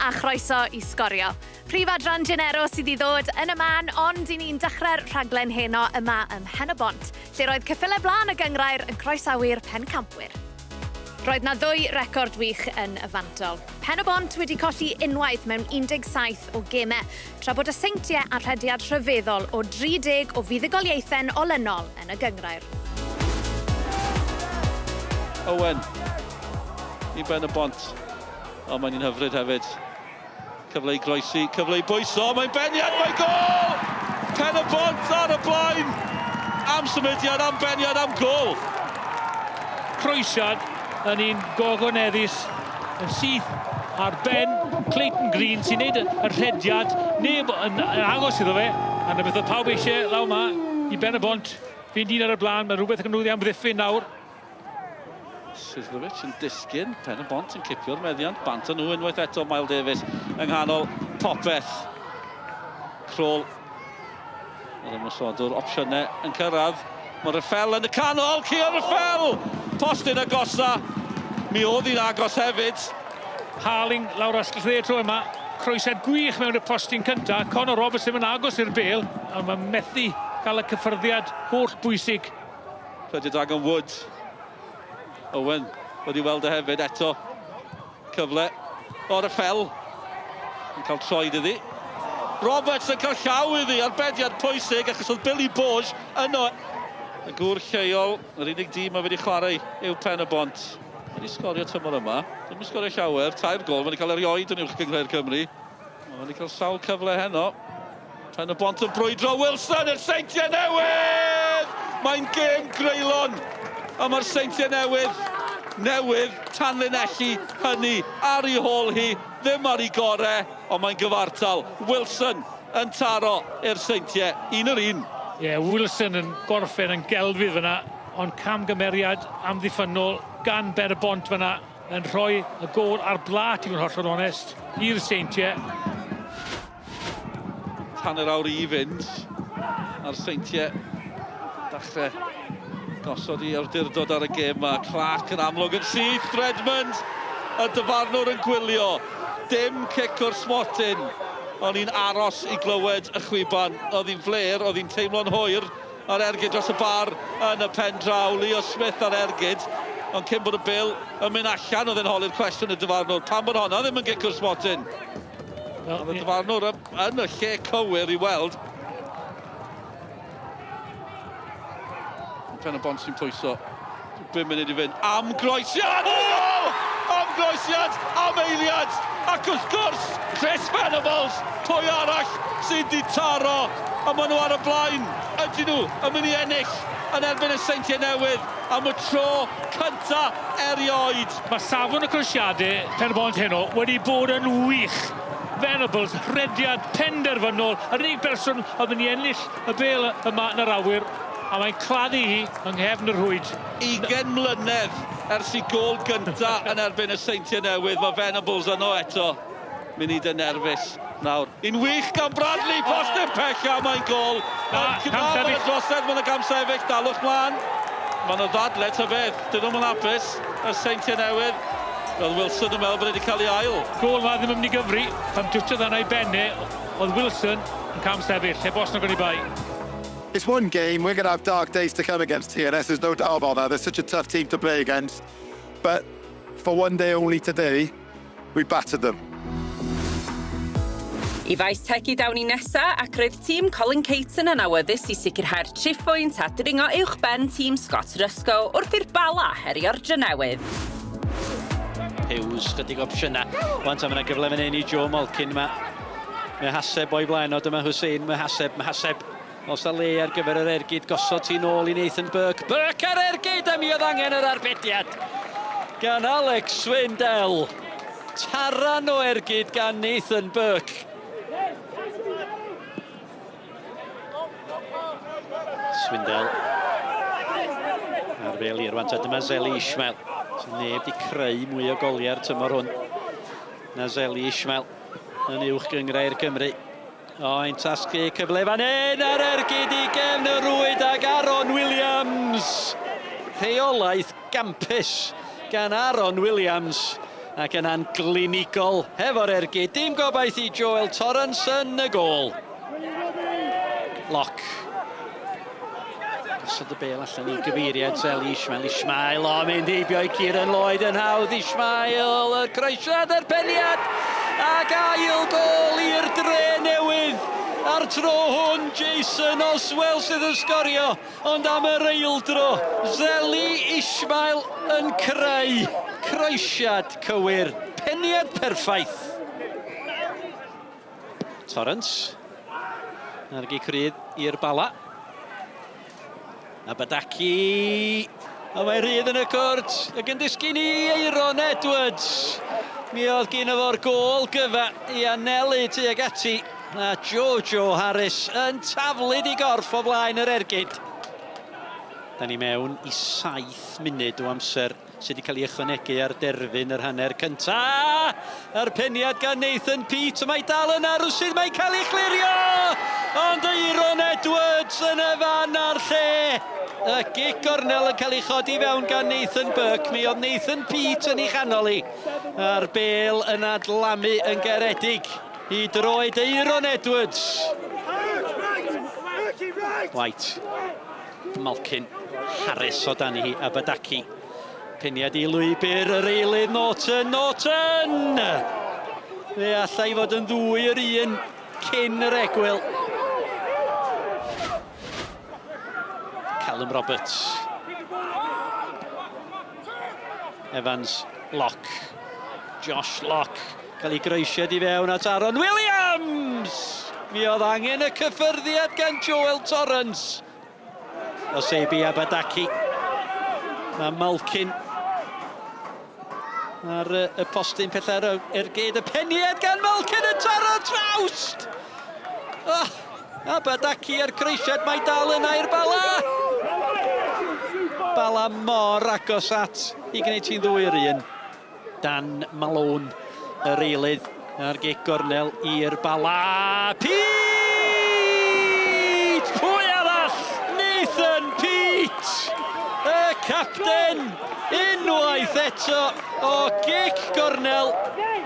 a chroeso I Sgorio. Prif adran Genero sydd I ddod yn y man, ond I ni'n dechrau'r rhaglen heno yma ym Pennod, lle roedd ceffylau blaen y gyngrair yn croesawu'r pencampwyr. Roedd na 2 record wych yn y fantol. Pennod wedi colli unwaith mewn 17 o gemau, tra bod y seintiau a rhediad rhyfeddol o 30 o fuddugoliaethau olynol yn y gyngrair. Owen I Pennod, o mae'n un hyfryd hefyd. Cyfle I groesi, cyfle I bwyso, mae'n beniad, mae'n gol! Pennod ar y blaen! Am symudiad, am beniad, am gol! Croesiad yn un gogoneddus yn syth ar ben Clayton Green sy'n neud y rhediad, neb yn agos iddo fe, a na beth o pawb eisiau law ma I Pennod, fynd un ar y blaen, mae rhywbeth yn nhw ddi amddiffyn nawr. Sislowicz yn disgyn, Pennod yn cipio'r meddiant, bant nhw unwaith eto Miles Davies yng nghanol popeth. Crawl, yr ymwysodwr, opsiynau yn cyrraedd. Mae Raffel yn y canol, Ciar Raffel! Postyn agosa, mi oedd hi'n agos hefyd. Harling lawr asgell tro yma, croesiad gwych mewn y postyn cyntaf. Conor Roberts ddim yn agos i'r bêl, a mae'n methu cael y cyffyrddiad holl bwysig. Rhediad Dragon Wood. Owen wedi weld y hefyd eto. Cyfle o Raffel yn cael troed iddi. Roberts yn cael llaw iddi, arbediad pwysig achos oedd Billy Boge yno. Y gŵr lleol, yr unig dîm a wedi chwarae yw Pennod. Wedi sgorio tymor yma, ddim yn sgorio llawer, 3 gol, wedi cael erioed yn uwch gyngrair Cymru. Wedi cael sawl cyfle heno. Pennod yn brwydro, Wilson, yr seintiau newydd! Mae'n gêm greulon, a mae'r seintiau newydd tanlinelli hynny ar ei hôl hi, ddim ar ei gorau, ond mae'n gyfartal. Wilson yn taro i'r seintiau, 1-1. Wilson yn gorffen yn gelfydd fyna, ond camgymeriad amddiffynol gan Pennod fyna yn rhoi y gol ar blat I fod yn hollol onest i'r seintiau. Hanner awr I fynd a'r seintiau dechrau gosod I awdurdod ar y gêm yma. Clark yn amlwg yn syth, Redmond y dyfarnwr yn gwylio. Dim cic o'r smotyn, ond hi'n aros I glywed y chwiban. Oedd hi'n fler, oedd hi'n teimlo'n hwyr ar ergyd dros y bar yn y pen draw. Leo Smith ar ergyd, ond cyn bod y bil yn mynd allan, oedd e'n holi'r cwestiwn y dyfarnwr. Pan bod honna ddim yn gic o'r smotyn? Oedd y dyfarnwr yn y lle cywir I weld. Pennod sy'n pwyso. 5 munud I fynd. Am groesiad! Am groesiad! Am eiliad! Ac wrth gwrs, Chris Venables, pwy arall sy'n di taro. A maen nhw ar y blaen. Ydyn nhw yn mynd I ennill yn erbyn y seintiau newydd am y tro cynta erioed. Mae safon y croesiadau Pennod heno wedi bod yn wych. Venables, rhediad penderfynol, yr unig berson oedd yn ennill y bêl yma yn yr awyr. A mae'n claddu hi yng nghefn yr rhwyd. 20 mlynedd ers I gol gynta yn erbyn y seintiau newydd. Mae Venables yno eto. Mynd I dynerfus nawr. Un wych gan Bradley, postyn pecha, mae'n gol. Mae'n y drosedd, mae'n y gamsefyll, dalwch mlaen. Mae'n o ddadle ta beth. Dyn nhw'n hapus, y seintiau newydd. Roedd Wilson yn meddwl bod wedi cael ei ail. Gol ma ddim yn mynd I gyfri, pan twtiodd yna I benne, oedd Wilson yn camsefyll, heb os na gwn I bai. It's one game, we're going to have dark days to come against TNS, there's no doubt about that. They're such a tough team to play against. But for one day only today, we battered them. I faes tegu dawn I nesa ac roedd tîm Colin Caton yn awyddus I sicrhau'r 3 phwynt a dringo uwchben tîm Scott Rysgo wrth i'r bala herio'r Drenewydd. Hughes, chydig opsiynau. Wan ta fyna gyfle fan hyn I Joe Malkin yma. Mae haseb o'i blaen o, dyma Hussein, mae haseb. Os a le ar gyfer yr ergyd, gosod ti nôl I Nathan Burke. Burke ar ergyd, a mi oedd angen yr arbediad. Gan Alex Swindell. Taran o ergyd gan Nathan Burke. Swindell. Ar fel i'r wan ta, dyma Zeli Ishmael. Sy'n neb di creu mwy o goliau'r tymor hwn. Na Zeli Ishmael yn uwch gyngrair Cymru. Ein tasgu cyfle fan hyn ar ergyd I gefn y rwyd ag Aaron Williams. Rheolaeth gampus gan Aaron Williams. ac yna'n glinigol hefo'r ergyd. Dim gobaith i Joel Torrance yn y gol. Lock. Gosod y bel allan i gyfeiriad Zeli Ismail. Ismail o mynd i bio i Kieran Lloyd yn hawdd. Ismail, y croesiad, yr peniad. Ac ail gol i'r Dre Newydd. Ar tro hwn, Jason Oswell sydd yn sgorio, ond am yr eildro, Zeli Ismail yn creu croesiad cywir, peniad perffaith. Torrance, argi cryd i'r bala. Abadaki, a mae rhydd yn y cwrt, ac yn disgyn i Eiron Edwards. Mi oedd gen efo'r gol gyfa i anelu tuag ati. A Jojo Harris yn taflud i gorff o blaen yr ergyd. Da ni mewn i 7 munud o amser sydd wedi cael ei ychwanegu ar derfyn yr hanner cynta. A'r peniad gan Nathan Pete, mae dal yna rwsydd, mae'n cael ei chlirio. Ond Eiron Edwards yn y fan ar lle. Y gic gornel yn cael ei chodi fewn gan Nathan Burke. Mi oedd Nathan Pete yn ei chanol hi. A'r bel yn adlamu yn garedig. I droed Eiron Edwards. White. Malkin. Harris o dan hi. Abadaki. Peniad i lwybr yr eilydd Norton. Norton! Fe allai fod yn ddwy yr un cyn yr egwyl. Callum Roberts. Evans. Lock. Josh Lock. Cael ei groesiad i fewn at Aaron Williams! Mi oedd angen y cyffyrddiad gan Joel Torrance. O Sebi Abadaki. Mae Malkin ar y postyn pellau'r ergyd. Y peniad gan Malkin yn taro trawst! Oh, Abadaki ar croesiad, mae dal yna i'r bala. Bala mor agos at i gwneud ti'n ddwy'r un. Dan Malone. Yr eilydd ar gic gornel i'r bala. Pete! Pwy arall? Nathan Pete! Y capten! Unwaith eto o gic gornel.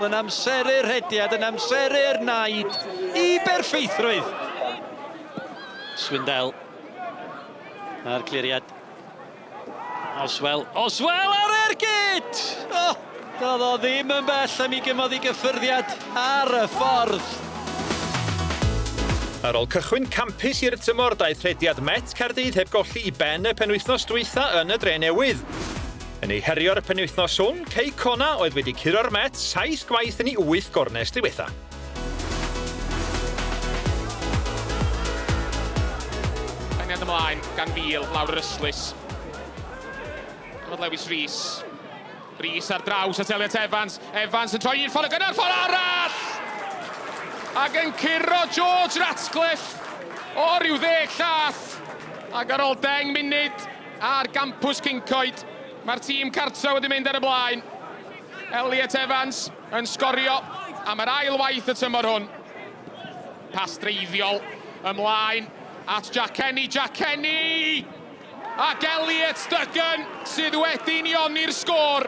Yn amseru'r hediad, yn amseru'r naid i berffeithrwydd. Swindell. A'r cliriad. Oswell. Oswell ar ergyd! Oh! Doedd o ddim yn bell am i gymodd i gyffyrddiad ar y ffordd. Ar ôl cychwyn campus i'r tymor, daeth rhediad Met Caerdydd heb golli i ben y penwythnos dwytha yn y Dre Newydd. Yn ei herio'r penwythnos hwn, Cei Cona oedd wedi curo'r Met 7 gwaith yn ei 8 gornes diwetha. Peniad ymlaen gan Fil lawr yr Yslys. Dyma Lewis Rhys. Rhys ar draws at Elliot Evans. Evans yn troi i'r ffordd, gyda'r ffordd arall! Ac yn curo George Ratcliffe o ryw 10 llath. Ac ar ôl 10 munud ar gampws Cyncoed, mae'r tîm cartra wedi mynd ar y blaen. Elliot Evans yn sgorio am yr ail waith y tymor hwn. Pas dreiddiol ymlaen at Jack Kenny. Jack Kenny! Ac Elliot Duggan sydd wedi nioni'r sgôr.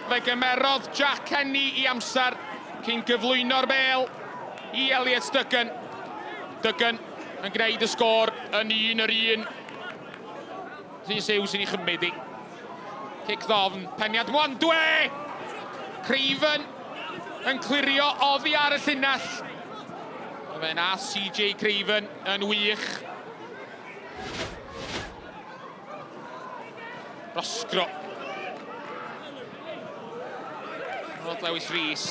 Fe gymerodd Jack Kenny i amser cyn gyflwyno'r bel i Elliot Duggan. Duggan yn gwneud y sgôr yn 1-1. Rhys Hughes sy'n ei chymryd i. Cic ddofn, peniad Mwandwe! Creifen yn clirio oddi ar y llinell. Fe na CJ Creifen yn wych. Rosgro. Roedd Lewis Rhys.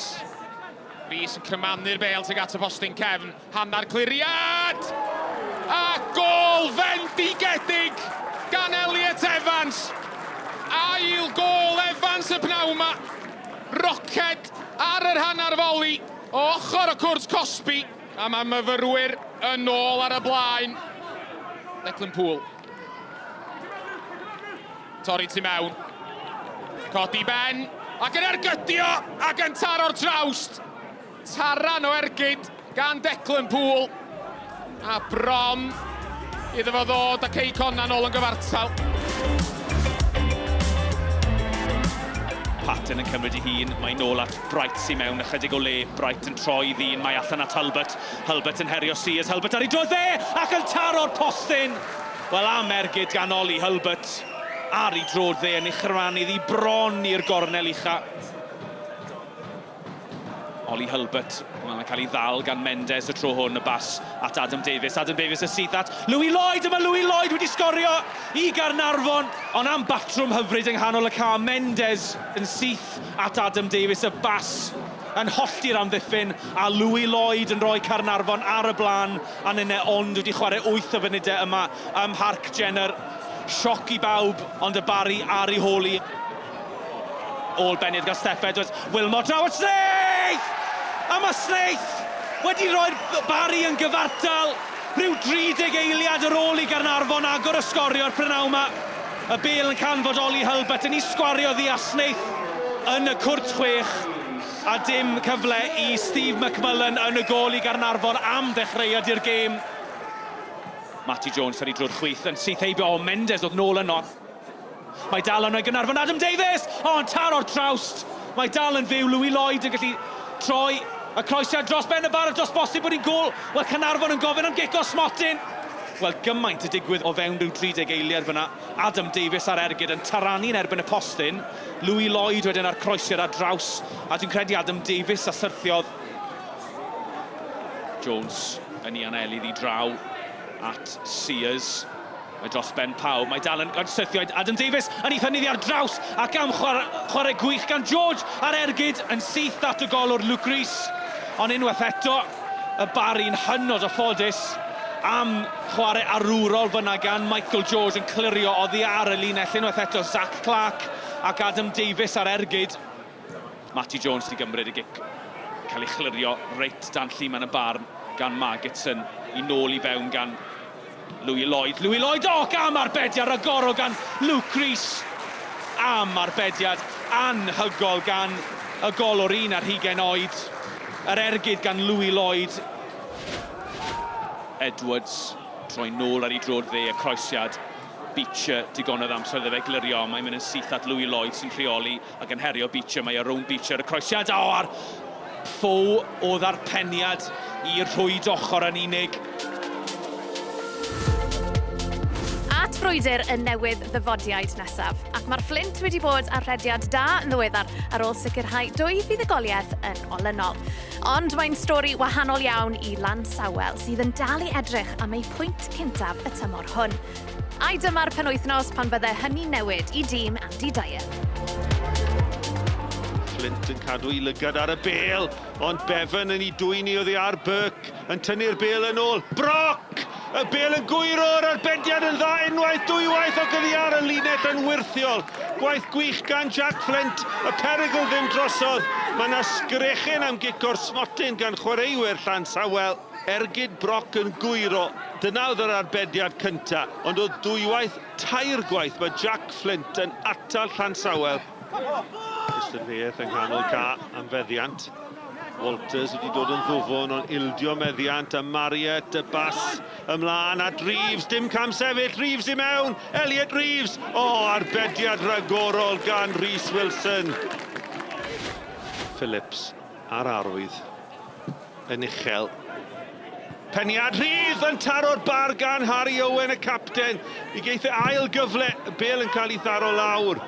Rhys yn crymanu'r bel tuag at y postyn cefn. Hannar cliriad! A gol fendigedig gan Elliot Evans. Ail gol Evans y pnawma. Roced ar yr hannar foli o ochr o cwrs Cosby. A mae myfyrwyr yn ôl ar y blaen. Declan Poole. Torri tu mewn. Codi ben. Ac yn ergydio ac yn taro'r trawst. Taran o ergyd gan Declan Poole. A bron iddo fo ddod a Cei Cona nôl yn gyfartal. Patton yn cymryd ei hun, mae'n nôl at Bright sy'n mewn ychydig o le. Bright yn troi ddyn, mae allan at Hulbert. Hulbert yn herio Sears, Hulbert ar ei drodd dde ac yn taro'r postyn. Wel, am ergyd gan Oli Hulbert ar ei drodd dde yn uchranydd i bron i'r gornel ucha. Oli Hulbert, mae'n cael ei ddal gan Mendes y tro hwn y bas at Adam Davies. Adam Davies y syth at Louis Lloyd. Yma Louis Lloyd wedi sgorio i Garnarfon. Ond am batrwm hyfryd yng nghanol y ca, Mendes yn syth at Adam Davies y bas yn hollti'r amddiffyn, a Louis Lloyd yn rhoi Carnarfon ar y blaen, a nynne ond wedi chwarae 8 o funudau yma ym Mharc Jenner. Sioc i bawb, ond y Barry ar ei holi. Ôl Bennod gan Steff Edwards, Wilmot draw at Snaith! A mae Snaith wedi rhoi'r Barry yn gyfartal. Rhyw 30 eiliad ar ôl i Garnarfon agor y sgorio'r prynaw yma. Y bêl yn canfod Oli Hulbert yn ei sgwario ddi a Snaith yn y cwrt 6. A dim cyfle i Steve McMullen yn y gol i Garnarfon am ddechreuad i'r gêm. Matty Jones ar ei drwy'r chwith yn syth heibio. O, Mendes oedd nôl yno. Mae dal yn o'i Garnarfon. Adam Davies! O, yn taro'r trawst. Mae dal yn fyw. Louis Lloyd yn gallu troi y croesiad dros Ben y bar a dros bosib bod hi'n gol. Wel, Carnarfon yn gofyn am gico smotyn. Wel, gymaint y digwydd o fewn rhyw 30 eiliad fyna. Adam Davies ar ergyd yn taranu yn erbyn y postyn. Louis Lloyd wedyn ar croesiad ar draws. A dwi'n credu Adam Davies a syrthiodd. Jones yn ei anelydd i draw at Sears. Mae dros ben pawb. Mae dal yn syrthio Adam Davies yn ei thynnu ar draws ac am chwarae gwych gan George ar ergyd yn syth at y golwr Luke Rees. Ond unwaith eto, y Barry'n hynod o ffodus am chwarae arwrol fyna gan Michael George yn clirio oddi ar y linell. Unwaith eto, Zach Clark ac Adam Davies ar ergyd. Matty Jones wedi gymryd y gic. Cael ei chlirio reit dan lliman y barn gan Margetson i nôl i fewn gan Louis Lloyd. Louis Lloyd, o, am arbediad agorol gan Luke Rees. Am arbediad anhygol gan y golwr un ar 20 oed. Yr ergyd gan Louis Lloyd. Edwards troi nôl ar ei drod dde, y croesiad. Beecher digonydd amser iddo fe glirio. Mae'n mynd yn syth at Louis Lloyd sy'n rheoli ac yn herio Beecher. Mae rownd Beecher, y croesiad. O, ar ffo o ddarpeniad i'r rhwyd ochr yn unig. At frwydr yn newydd ddyfodiaid nesaf, ac mae'r Flint wedi bod ar rhediad da yn ddiweddar ar ôl sicrhau 2 fuddugoliaeth yn olynol. Ond mae'n stori wahanol iawn i Lan Sawel sydd yn dal i edrych am ei pwynt cyntaf y tymor hwn. A dyma'r penwythnos pan fydde hynny newid i dîm Andy Dyer. Flint yn cadw i lygad ar y bêl, ond Bevan yn ei dwyni oddi ar Burke yn tynnu'r bêl yn ôl. Brock! Y bêl yn gwyro'r arbediad yn dda unwaith, dwywaith o gyddi ar y linell yn wirthiol. Gwaith gwych gan Jack Flint, y perygl ddim drosodd. Mae yna sgrechen am gicor smotyn gan chwaraewyr Llansawel. Ergyd Brock yn gwyro. Dyna oedd yr arbediad cynta, ond o dwywaith, 2 gwaith mae Jack Flint yn atal Llansawel. Ystyriaeth yng nghanol ca am feddiant. Walters wedi dod yn ddwfwn ond ildio meddiant a Marriott y bas ymlaen at Reeves. Dim cam sefyll, Reeves i mewn. Elliot Reeves. O, arbediad ragorol gan Rhys Wilson. Phillips ar arwydd yn uchel. Peniad Rhydd yn taro'r bar gan Harry Owen y capten. I geithio ail gyfle, y bêl yn cael ei tharo lawr.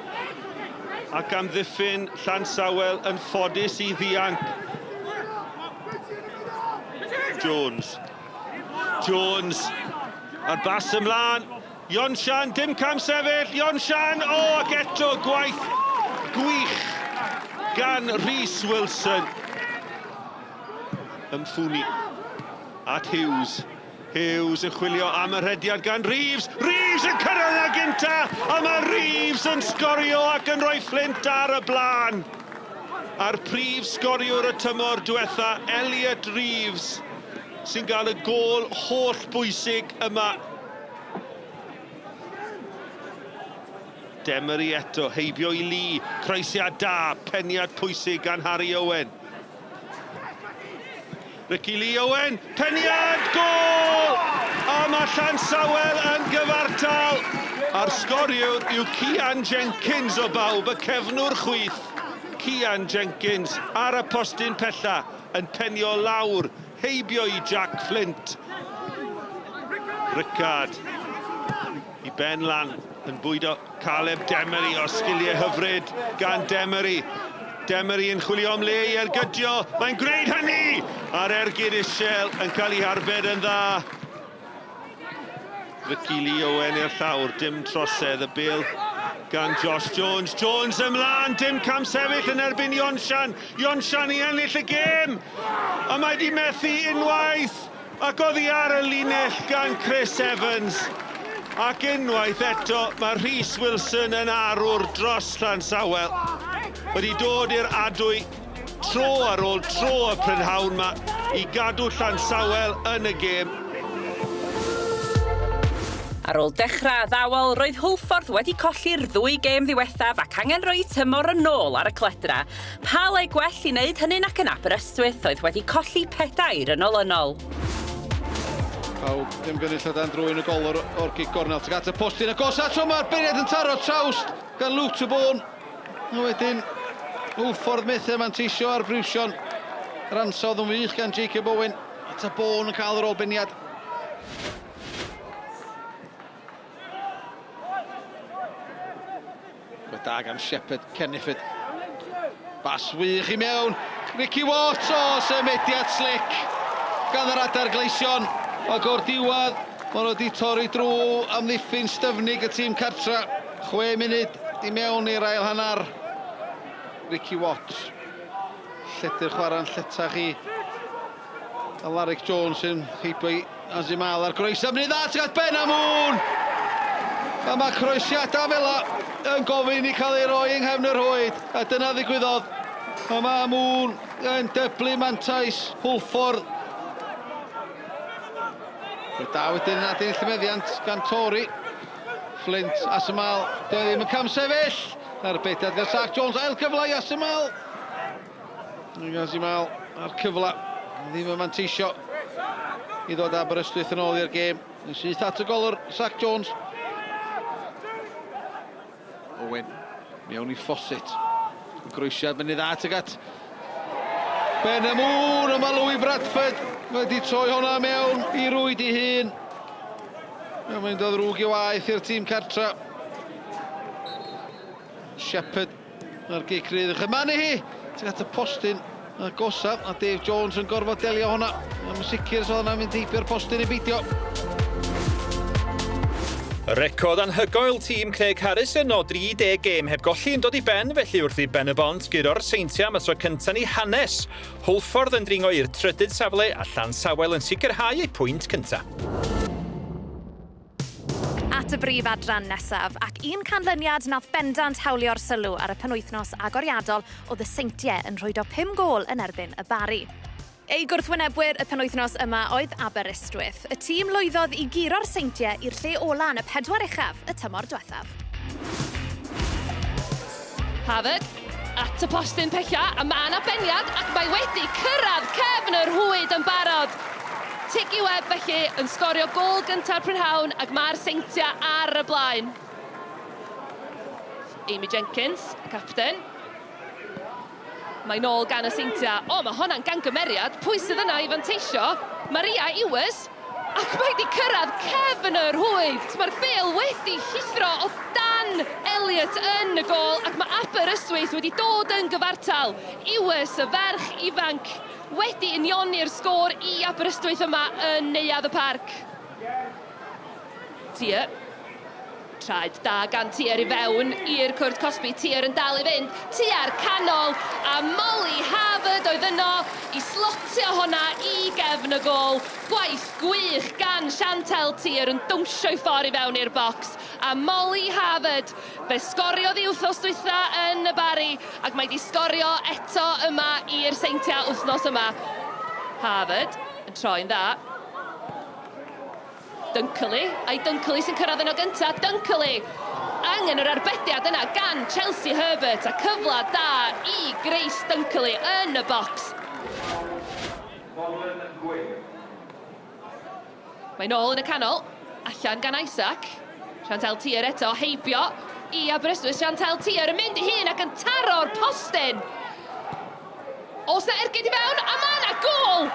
Ac am ddiffyn Llansawel yn ffodus i ddianc. Jones. Jones. A'r bas ymlaen. Ionshan, dim cam sefyll. Ionshan, o, ac eto gwaith gwych gan Rhys Wilson. Ymffwni at Hughes. Hughes yn chwilio am y rhediad gan Reeves. Reeves yn cyrraedd ag gynta. A mae Reeves yn sgorio ac yn rhoi Flint ar y blaen. A'r prif sgoriwr y tymor diwetha, Elliot Reeves, sy'n cael y gol holl bwysig yma. Demery eto, heibio i Lee, croesiad da, peniad pwysig gan Harry Owen. Ricky Lee Owen, peniad, gol! A mae Llansawel yn gyfartal. A'r sgoriwr yw Cian Jenkins o bawb, y cefnwr chwith. Cian Jenkins ar y postyn pella yn penio lawr, heibio I Jack Flint. Ricard I ben lan yn bwydo Caleb Demery o sgiliau hyfryd gan Demery. Demery yn chwilio am le I ergydio. Mae'n gwneud hynny! A'r ergyd Isiel yn cael ei harbed yn dda. Ricky Lee Owen i'r llawr, dim trosedd y bil gan Josh Jones. Jones ymlaen, dim cam sefyll yn erbyn Ionsian. Ionsian I ennill y gêm. A mae di methu unwaith. Ac oedd hi ar y linell gan Chris Evans. Ac unwaith eto, mae Rhys Wilson yn arwr dros Llansawel. Wedi dod i'r adwy tro ar ôl tro y prynhawn yma I gadw Llansawel yn y gêm. Ar ôl dechrau ddawol, roedd Hwlffordd wedi colli'r 2 gêm ddiwethaf ac angen rhoi Tymor yn ôl ar y cledra. Pa le gwell I wneud hynny nac yn Aberystwyth oedd wedi colli 4 yn olynol. Pawb ddim gynnu llydan drwy'n y gol o'r gig gornel. Tag at y postyn agosach, so mae'r beirniad yn taro trawst gan Luke Tybon. A wedyn, Hwlffordd methu manteisio ar Brewsion. Ransodd yn wych gan Jacob Owen. A Tybon yn cael yr ôl beniad. Da gan Shepherd Kenniford. Bas wych I mewn. Ricky Watt o symudiad slick gan yr adar gleision. Ac o'r diwedd, maen nhw wedi torri drwy amddiffyn styfnig y tîm cartra. 6 munud I mewn i'r ail hannar. Ricky Watt. Lledr chwarae'n lletach I Alaric Jones yn heibio I Azimal ar groesaf. Mynd I dda tuag Ben Amwn. A mae croesiadau fel yn gofyn I cael ei roi yng nghefn yr hwyd. A dyna ddigwyddodd. A mae Amwn yn dyblu mantais Hwlffordd. Da wedyn yn adyn llymeddiant gan Tori. Flint, Asamal, doedd ddim yn cam sefyll. Ar y beidiad gan Zach Jones, ail cyfle I Asamal. Asamal ar cyfle, ddim yn manteisio I ddod Aberystwyth yn ôl i'r gêm. Yn syth at y golwr, Zach Jones. Owen, mewn I Fawcett. Groesiad mynd I dda tuag at Ben Amwn, yma Louis Bradford wedi troi hwnna mewn I rwyd I hun. Mae'n dod rwg I waith i'r tîm cartra. Shepherd ar gig rydd ychydig. Mani hi, tuag at y postyn agosaf. A Dave Jones yn gorfod delio hwnna. Yn sicr so hwnna'n mynd heibio'r postyn I beidio. Record anhygoel tîm Craig Harrison o 30 gêm heb golli yn dod I ben, felly wrth I Benebont gyda'r seintiau am y tro cyntaf ni hanes. Hwlffordd yn dringo i'r trydydd safle a Llansawel yn sicrhau eu pwynt cyntaf. At y brif adran nesaf, ac un canlyniad nath bendant hawlio'r sylw ar y penwythnos agoriadol oedd y seintiau yn rhoido 5 gôl yn erbyn y Bari. Ei gwrthwynebwyr y penwythnos yma oedd Aberystwyth. Y tîm lwyddodd I guro'r seintiau i'r lle ola yn y 4 uchaf y tymor diwethaf. Harvard, at y postyn pella, a mae yna beniad ac mae wedi cyrraedd cefn yr hwyd yn barod. Tigi Webb felly yn sgorio gôl gyntaf prynhawn ac mae'r seintiau ar y blaen. Amy Jenkins, y capten. Mae nôl gan y seintiau. O, mae hwnna'n gangymeriad. Pwy sydd yna I fanteisio? Maria Ewers. Ac mae wedi cyrraedd cefn yr hwyd. Mae'r bêl wedi llithro o dan Elliot yn y gôl ac mae Aberystwyth wedi dod yn gyfartal. Ewers, y ferch ifanc, wedi unioni'r sgôr I Aberystwyth yma yn neuadd y parc. Tia. Traed da gan Tier I fewn i'r cwrt Cosby. Tier yn dal I fynd. Tier canol a Molly Harvard oedd yno I slotio honna I gefn y gôl. Gwaith gwych gan Chantel Tier yn dwmsio I ffordd I fewn i'r bocs. A Molly Harvard fe sgoriodd I wythnos dwytha yn y Bari ac mae di sgorio eto yma i'r seintiau wythnos yma. Harvard yn troi'n dda. Dunkley, a'i Dunkley sy'n cyrraedd yno gyntaf. Dunkley, angen yr arbediad yna gan Chelsea Herbert a cyfla da I Grace Dunkley yn y bocs. Mae nôl yn y canol, allan gan Isaac. Chantel Tier eto, heibio i Aberystwyth. Chantel Tymor yn mynd i hun ac yn taro'r postyn. Oes na ergyd i fewn, a ma' 'na gôl!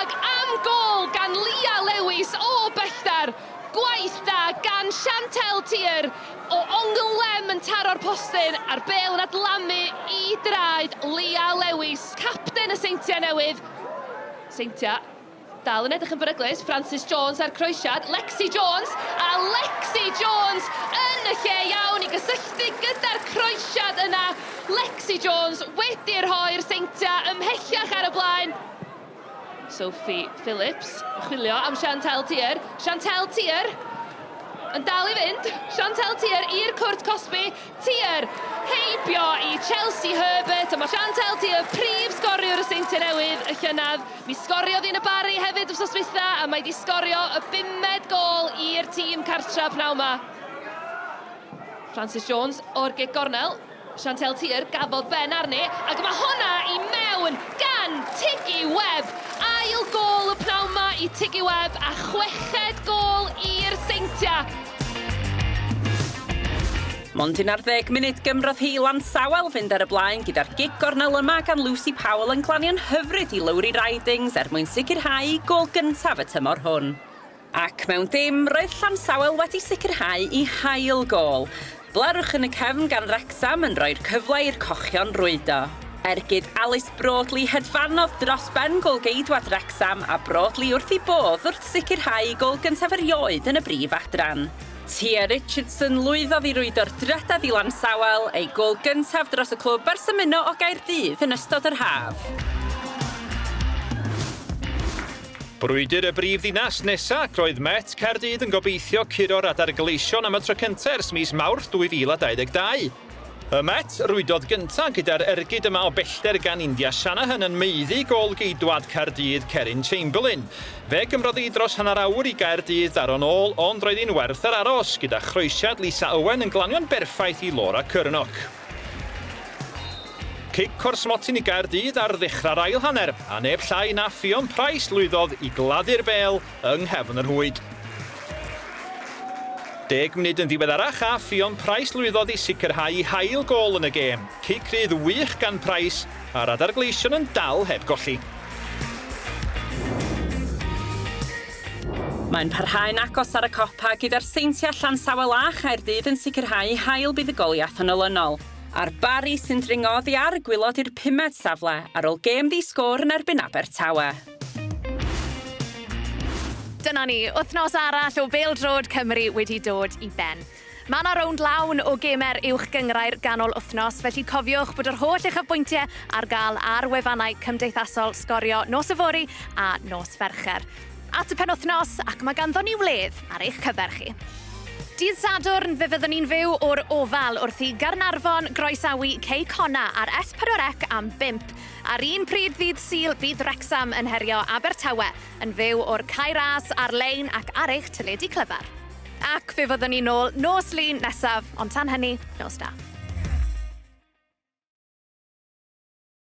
Ac am gôl gan Lia Lewis o belltar. Gwaith da gan Chantel Tymor o ongl lem yn taro'r postyn a'r bêl yn adlamu i draed Lia Lewis. Capten y Seintia newydd. Seintia dal yn edrych yn beryglus. Francis Jones ar croesiad. Lexi Jones. A Lexi Jones yn y lle iawn i gysylltu gyda'r croesiad yna. Lexi Jones wedi'r rhoi'r Seintia ymhellach ar y blaen. Sophie Phillips, chwilio am Chantel Tymor. Chantel Tymor yn dal i fynd. Chantel Tymor i'r cwrt Cosby. Tymor heibio i Chelsea Herbert. A mae Chantel Tymor prif sgoriwr y Seintia newydd y llynedd. Mi sgoriodd un y Bari hefyd wrthos dwytha a mae di sgorio y 5 gôl i'r tîm cartra pnawn 'ma. Francis Jones o'r gig gornel. Chantel Tymor gafodd ben arni ac mae honna i mewn gan Tiggy Webb. Ail gôl y pnawn 'ma i Tiggy Webb a 6ed gôl i'r Seintia. Mond 11 munud gymrodd hi Lansawel fynd ar y blaen gyda'r gig gornel yma gan Lucy Powell yn glanio'n hyfryd i Lowry Ridings mwyn sicrhau gôl gyntaf y tymor hwn. Ac mewn dim, roedd Lansawel wedi sicrhau i hail gôl. Blarwch yn y cefn gan Wrexham yn rhoi'r cyfle i'r cochion rwydo. Ergyd Alice Broadley hedfanodd dros ben golgeidwad Wrexham a Broadley wrth i bodd wrth sicrhau gôl gyntaf erioed yn y brif adran. Tia Richardson lwyddodd i rwydo'r drydedd i Lansawel ei gôl gyntaf dros y clwb ers ymuno o Gaerdydd yn ystod yr haf. Brwydyr y brif ddinas nesa, roedd Met Caerdydd yn gobeithio curo'r adar gleision am y tro cyntaf ers mis Mawrth 2022. Y Met rwydodd gyntaf gyda'r ergyd yma o bellter gan India Shanahan yn meiddi gôl geidwad Caerdydd Cerin Chamberlain. Fe gymroddi dros hanner awr i Gaerdydd ar o'n ôl, ond roedd hi'n werth yr aros gyda chroesiad Lisa Owen yn glanio'n berffaith i Laura Cyrnoch. Cic Corsmotyn i Gaerdydd ar ddechrau'r ail hanner, a neb llai na Ffion Price lwyddodd i gladdu'r bêl yng nghefn yr hwyd. 10 munud yn ddiweddarach a Ffion Price lwyddodd i sicrhau i hail gôl yn y gêm. Cic rydd wych gan Price, a'r adar gleision yn dal heb golli. Mae'n parhau'n agos ar y copa gyda'r Seintia Llansawel a Chaerdydd yn sicrhau hail buddugoliaeth yn olynol. A'r Bari sy'n dringoddi ar gwylod i'r 5ed safle ar ôl gêm ddi-sgôr yn erbyn Abertawe. Dyna ni, wythnos arall o bêl-drod Cymru wedi dod i ben. Mae yna rownd lawn o gemer uwch gyngrair ganol wythnos, felly cofiwch bod yr holl uchafbwyntiau ar gael ar wefannau cymdeithasol Sgorio nos Yfory a nos Fercher. At y penwythnos ac mae ganddo ni wledd ar eich cyfer chi. Dydd Sadwrn fe fyddwn ni'n fyw o'r ofal wrth i Garnarfon groesawu Cona ar S4C am 5. Ar un pryd ddydd Sul bydd Wrexham yn herio Abertawe yn fyw o'r Caeras ar-lein ac ar eich teledu clyfar. Ac fe fyddwn ni nôl nos lun nesaf, ond tan hynny, nos da.